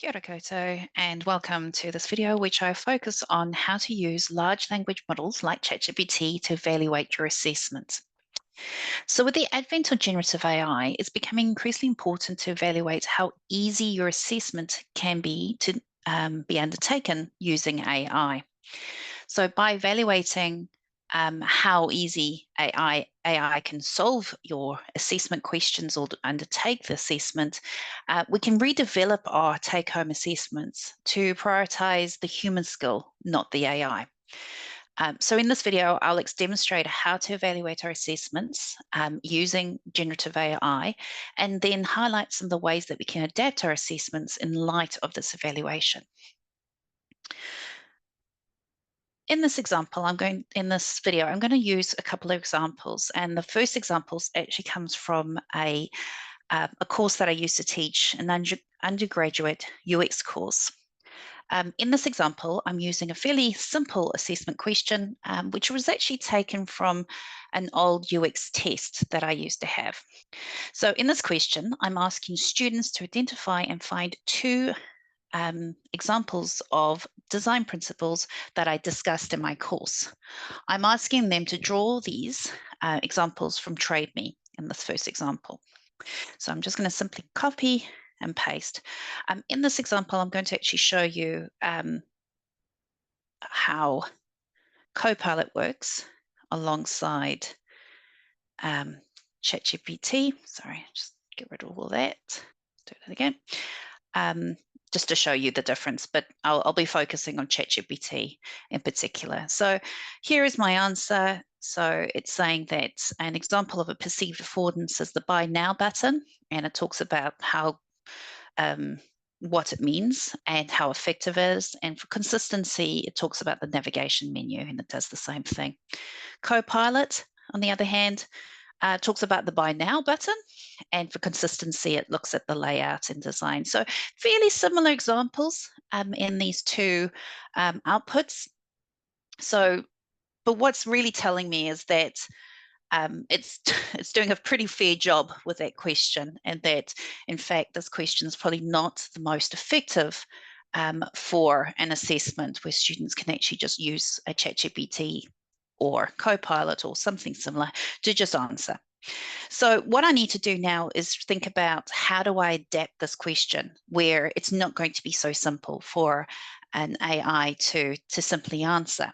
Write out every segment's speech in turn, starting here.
Kia ora koutou, and welcome to this video, which I focus on how to use large language models like ChatGPT to evaluate your assessment. So with the advent of generative AI, it's becoming increasingly important to evaluate how easy your assessment can be to be undertaken using AI. So by evaluating how easy AI can solve your assessment questions or undertake the assessment, we can redevelop our take-home assessments to prioritize the human skill, not the AI. So in this video, I'll demonstrate how to evaluate our assessments using generative AI, and then highlight some of the ways that we can adapt our assessments in light of this evaluation. In this video, I'm going to use a couple of examples. And the first example actually comes from a course that I used to teach, an undergraduate UX course. In this example, I'm using a fairly simple assessment question, which was actually taken from an old UX test that I used to have. So in this question, I'm asking students to identify and find two examples of design principles that I discussed in my course. I'm asking them to draw these examples from TradeMe in this first example. So I'm just going to simply copy and paste. In this example, I'm going to actually show you how Copilot works alongside ChatGPT. Sorry, just get rid of all that. Do that again. Just to show you the difference, but I'll be focusing on ChatGPT in particular. So here is my answer. So it's saying that an example of a perceived affordance is the Buy Now button, and it talks about how what it means and how effective it is. And for consistency, it talks about the navigation menu, and it does the same thing. Copilot, on the other hand, talks about the Buy Now button, and for consistency, it looks at the layout and design. So fairly similar examples in these two outputs. So, but what's really telling me is that it's doing a pretty fair job with that question, and that, in fact, this question is probably not the most effective for an assessment where students can actually just use a ChatGPT or Copilot or something similar to just answer. So what I need to do now is think about how do I adapt this question where it's not going to be so simple for an AI to simply answer.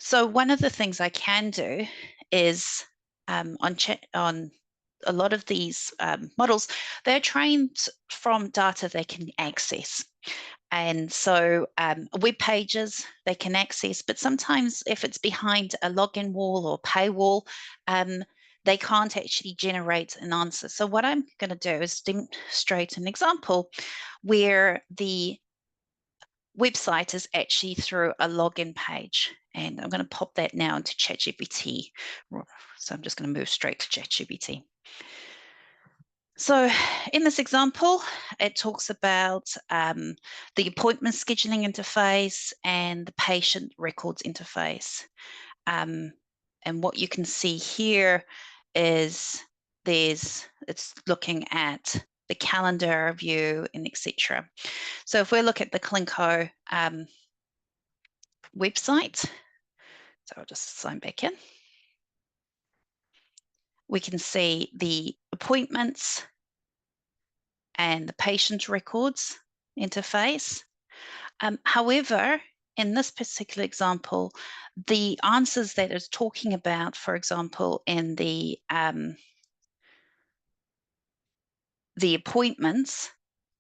So one of the things I can do is on a lot of these models, they're trained from data they can access. And so web pages they can access, but sometimes if it's behind a login wall or paywall, they can't actually generate an answer. So what I'm going to do is demonstrate an example where the website is actually through a login page. And I'm going to pop that now into ChatGPT. So I'm just going to move straight to ChatGPT. So in this example, it talks about the appointment scheduling interface and the patient records interface. And what you can see here is it's looking at the calendar view and etc. So if we look at the Clinko website, so I'll just sign back in, we can see the appointments and the patient records interface. However, in this particular example, the answers that it's talking about, for example, in the appointments,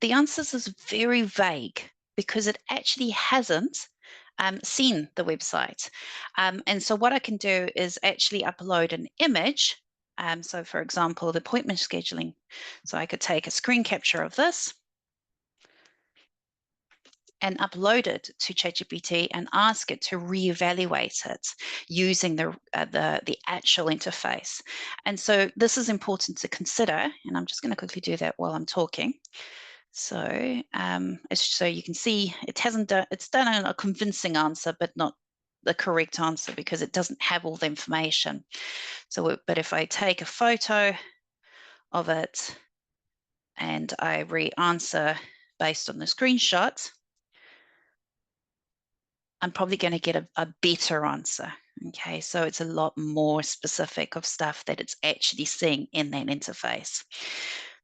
the answers is very vague because it actually hasn't seen the website. And so what I can do is actually upload an image. So for example, the appointment scheduling. So I could take a screen capture of this and upload it to ChatGPT and ask it to reevaluate it using the actual interface. And so this is important to consider, and I'm just going to quickly do that while I'm talking. So so you can see it's done a convincing answer, but not the correct answer because it doesn't have all the information. So, but if I take a photo of it and I re-answer based on the screenshot, I'm probably going to get a better answer. Okay, so it's a lot more specific of stuff that it's actually seeing in that interface.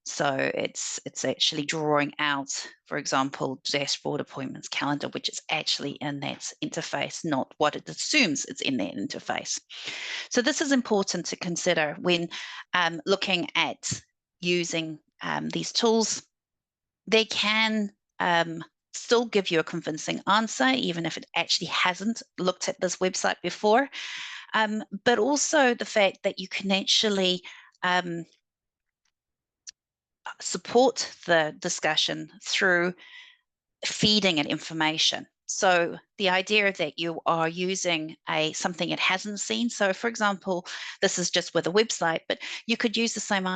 So it's actually drawing out, for example, dashboard, appointments, calendar, which is actually in that interface, not what it assumes it's in that interface. So this is important to consider when looking at using these tools. They can still give you a convincing answer, even if it actually hasn't looked at this website before. But also the fact that you can actually support the discussion through feeding it information. So the idea that you are using something it hasn't seen. So for example, this is just with a website, but you could use the same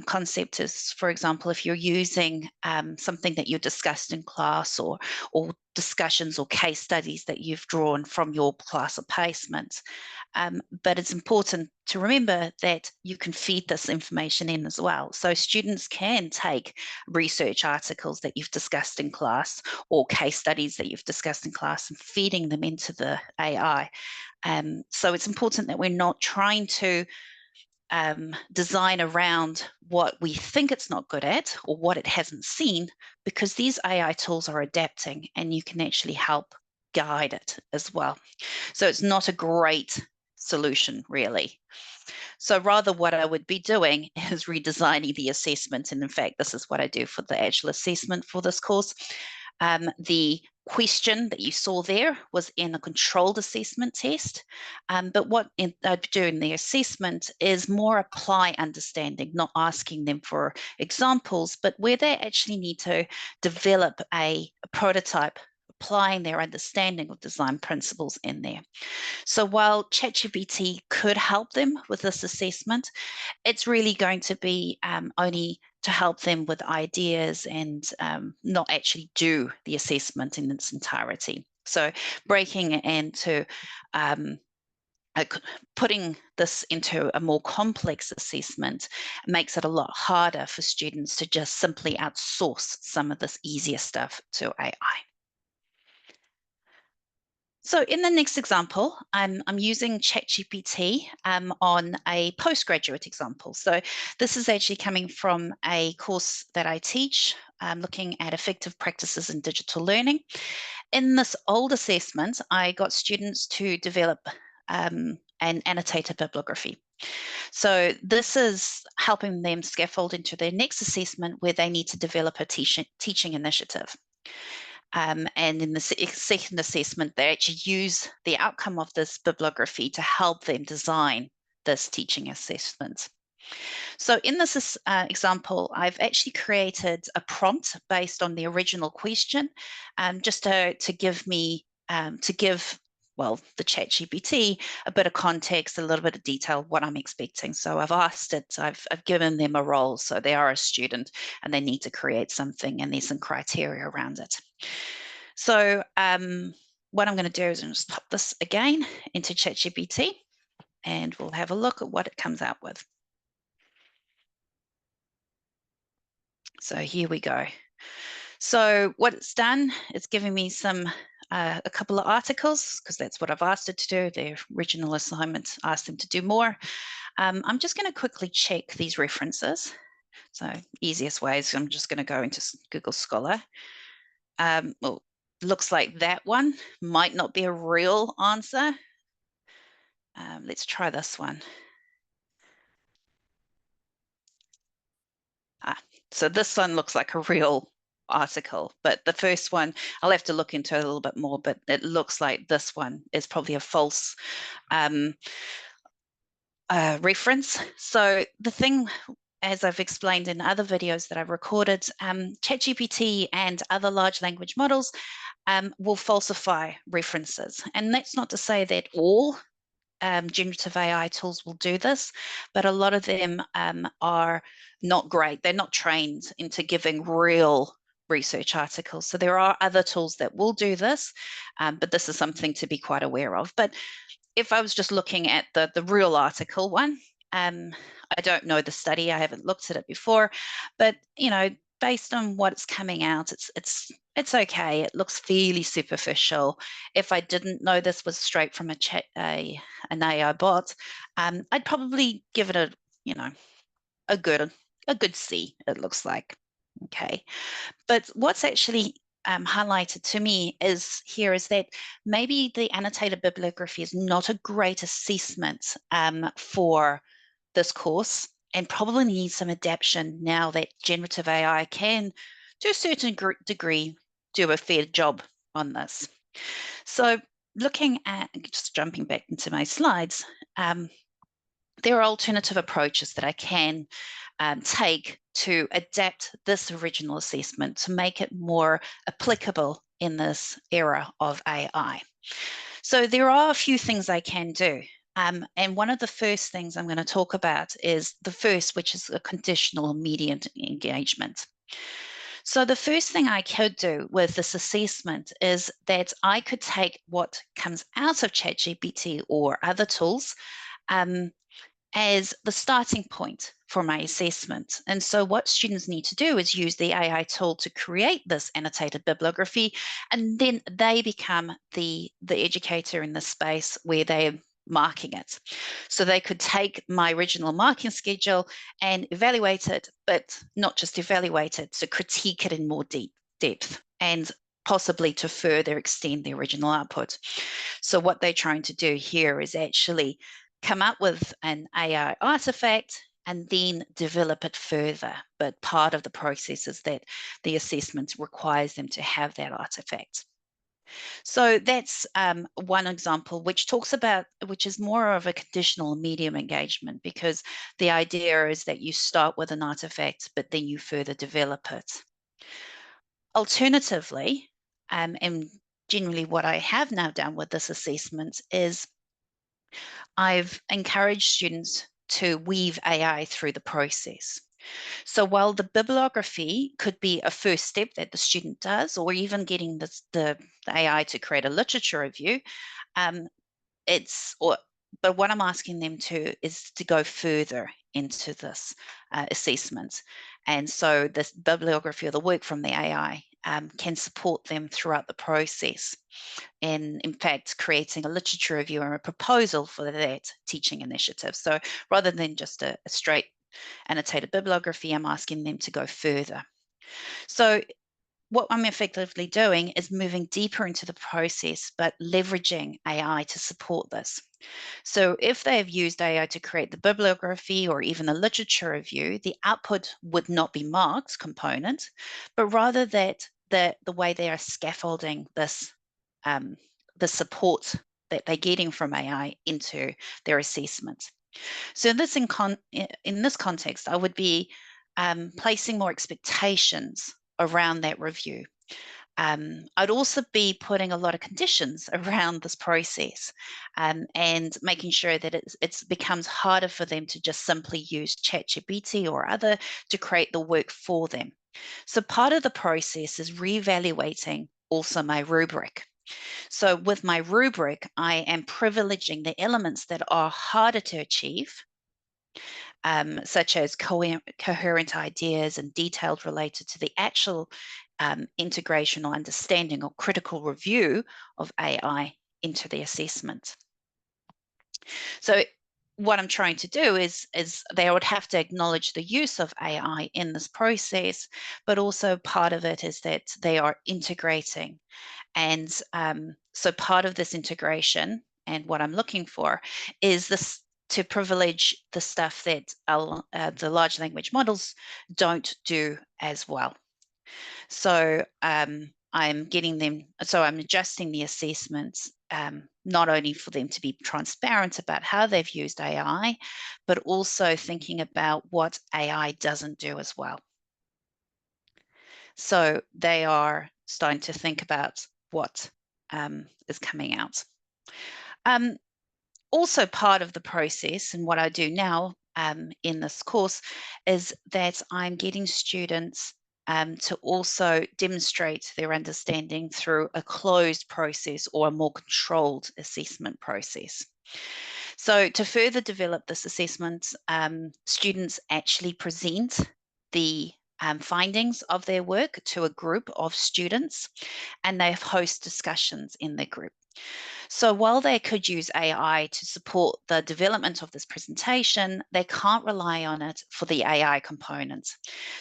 concept as, for example, if you're using something that you discussed in class, or discussions or case studies that you've drawn from your class or placement. But it's important to remember that you can feed this information in as well. So students can take research articles that you've discussed in class or case studies that you've discussed in class and feeding them into the AI. So it's important that we're not trying to design around what we think it's not good at or what it hasn't seen, because these AI tools are adapting and you can actually help guide it as well. So it's not a great solution, really. So rather what I would be doing is redesigning the assessment. And in fact, this is what I do for the actual assessment for this course. The question that you saw there was in a controlled assessment test. But what I do in the assessment is more apply understanding, not asking them for examples, but where they actually need to develop a prototype, applying their understanding of design principles in there. So while ChatGPT could help them with this assessment, it's really going to be only to help them with ideas and not actually do the assessment in its entirety. So breaking it into putting this into a more complex assessment makes it a lot harder for students to just simply outsource some of this easier stuff to AI. So in the next example, I'm using ChatGPT on a postgraduate example. So this is actually coming from a course that I teach, looking at effective practices in digital learning. In this old assessment, I got students to develop an annotated bibliography. So this is helping them scaffold into their next assessment where they need to develop a teaching initiative. And in the second assessment, they actually use the outcome of this bibliography to help them design this teaching assessment. So in this example, I've actually created a prompt based on the original question, just to give me, well, the ChatGPT a bit of context, a little bit of detail, what I'm expecting. So I've asked it, I've given them a role. So they are a student and they need to create something, and there's some criteria around it. So what I'm going to do is I'm just pop this again into ChatGPT, and we'll have a look at what it comes out with. So here we go. So what it's done, it's giving me some a couple of articles, because that's what I've asked it to do. The original assignment asked them to do more. I'm just going to quickly check these references. So easiest way is I'm just going to go into Google Scholar. Well, looks like that one might not be a real answer. Let's try this one. So this one looks like a real article, but the first one, I'll have to look into it a little bit more, but it looks like this one is probably a false reference. So the thing, as I've explained in other videos that I've recorded, ChatGPT and other large language models will falsify references. And that's not to say that all generative AI tools will do this, but a lot of them are not great. They're not trained into giving real research articles. So there are other tools that will do this, but this is something to be quite aware of. But if I was just looking at the real article one, I don't know the study, I haven't looked at it before, but based on what's coming out, it's okay. It looks fairly superficial. If I didn't know this was straight from an AI bot, I'd probably give it a good C. It looks like. Okay, but what's actually highlighted to me is that maybe the annotated bibliography is not a great assessment for this course, and probably needs some adaptation now that generative AI can, to a certain degree, do a fair job on this. So looking at, just jumping back into my slides, there are alternative approaches that I can take to adapt this original assessment to make it more applicable in this era of AI. So there are a few things I can do. And one of the first things I'm going to talk about is the first, which is a conditional immediate engagement. So the first thing I could do with this assessment is that I could take what comes out of ChatGPT or other tools as the starting point for my assessment. And so what students need to do is use the AI tool to create this annotated bibliography, and then they become the educator in the space where they're marking it. So they could take my original marking schedule and evaluate it, but not just evaluate it, so critique it in more depth and possibly to further extend the original output. So what they're trying to do here is actually come up with an AI artifact and then develop it further. But part of the process is that the assessment requires them to have that artifact. So that's one example which is more of a conditional medium engagement, because the idea is that you start with an artifact, but then you further develop it. Alternatively, and generally what I have now done with this assessment is I've encouraged students to weave AI through the process. So while the bibliography could be a first step that the student does, or even getting the AI to create a literature review, but what I'm asking them to is to go further into this assessment. And so this bibliography or the work from the AI can support them throughout the process. And in fact, creating a literature review or a proposal for that teaching initiative. So rather than just a straight annotated bibliography, I'm asking them to go further. So what I'm effectively doing is moving deeper into the process, but leveraging AI to support this. So if they have used AI to create the bibliography or even the literature review, the output would not be marked component, but rather that the way they are scaffolding this, the support that they're getting from AI into their assessment. So in this context, I would be placing more expectations around that review. I'd also be putting a lot of conditions around this process, and making sure that it becomes harder for them to just simply use ChatGPT or other to create the work for them. So part of the process is reevaluating also my rubric. So with my rubric, I am privileging the elements that are harder to achieve, such as coherent ideas and detailed related to the actual integration or understanding or critical review of AI into the assessment. So what I'm trying to do is they would have to acknowledge the use of AI in this process, but also part of it is that they are integrating. And so part of this integration and what I'm looking for is this, to privilege the stuff that the large language models don't do as well. So I'm adjusting the assessments, not only for them to be transparent about how they've used AI, but also thinking about what AI doesn't do as well. So they are starting to think about what is coming out. Also part of the process, and what I do now in this course, is that I'm getting students to also demonstrate their understanding through a closed process or a more controlled assessment process. So to further develop this assessment, students actually present the findings of their work to a group of students, and they host discussions in their group. So while they could use AI to support the development of this presentation, they can't rely on it for the AI component.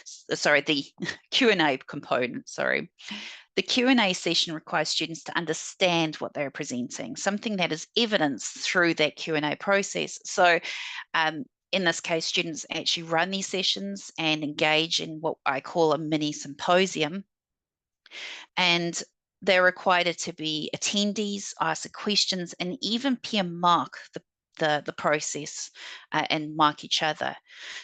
Sorry, the Q&A component, sorry. The Q&A session requires students to understand what they're presenting, something that is evidenced through that Q&A process. So in this case, students actually run these sessions and engage in what I call a mini symposium. And they're required to be attendees, ask the questions, and even peer mark the process and mark each other.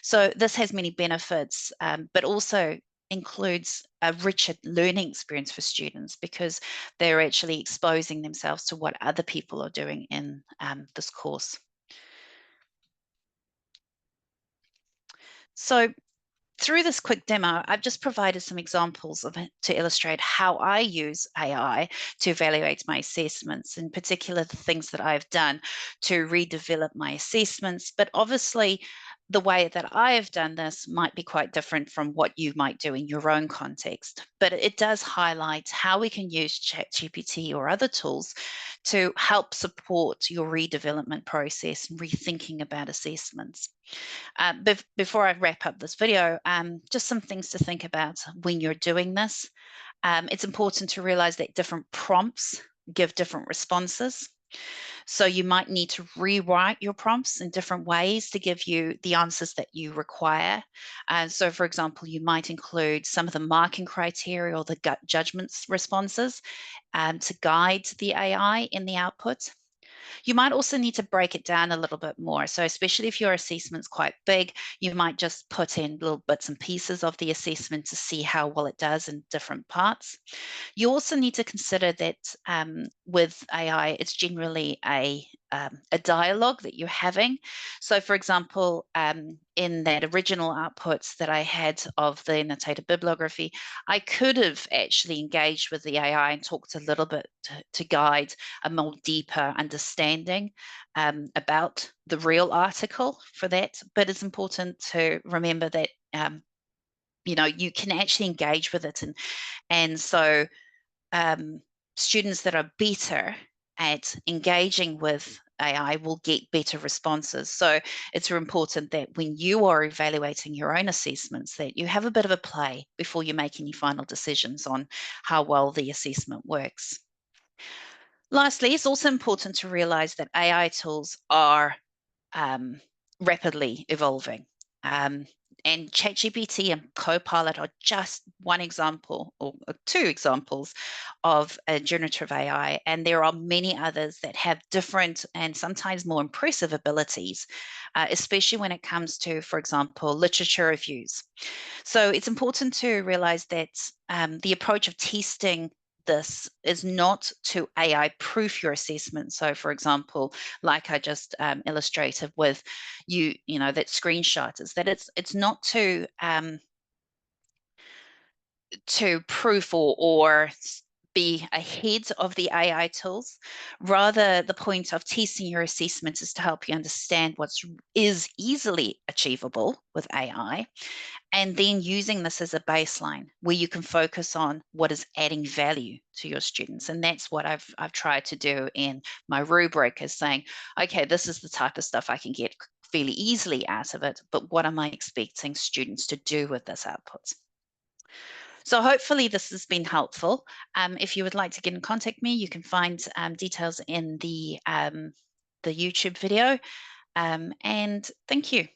So this has many benefits, but also includes a richer learning experience for students because they're actually exposing themselves to what other people are doing in this course. So through this quick demo, I've just provided some examples of it to illustrate how I use AI to evaluate my assessments, in particular the things that I've done to redevelop my assessments. But obviously, the way that I have done this might be quite different from what you might do in your own context. But it does highlight how we can use ChatGPT or other tools to help support your redevelopment process and rethinking about assessments. Before I wrap up this video, just some things to think about when you're doing this. It's important to realize that different prompts give different responses. So you might need to rewrite your prompts in different ways to give you the answers that you require. So for example, you might include some of the marking criteria or the gut judgments responses to guide the AI in the output. You might also need to break it down a little bit more. So especially if your assessment's quite big, you might just put in little bits and pieces of the assessment to see how well it does in different parts. You also need to consider that with AI, it's generally a dialogue that you're having. So for example, in that original outputs that I had of the annotated bibliography, I could have actually engaged with the AI and talked a little bit to guide a more deeper understanding about the real article for that. But it's important to remember that you can actually engage with it, and so students that are better at engaging with AI will get better responses. So it's important that when you are evaluating your own assessments, that you have a bit of a play before you make any final decisions on how well the assessment works. Lastly, it's also important to realize that AI tools are rapidly evolving. And ChatGPT and Copilot are just one example or two examples of a generative AI. And there are many others that have different and sometimes more impressive abilities, especially when it comes to, for example, literature reviews. So it's important to realize that the approach of testing this is not to AI proof your assessment. So for example, like I just illustrated with that screenshot, is that it's not to proof or be ahead of the AI tools. Rather, the point of testing your assessment is to help you understand what is easily achievable with AI, and then using this as a baseline where you can focus on what is adding value to your students. And that's what I've tried to do in my rubric, is saying, okay, this is the type of stuff I can get fairly easily out of it, but what am I expecting students to do with this output? So hopefully this has been helpful. If you would like to get in contact me, you can find details in the YouTube video. And thank you.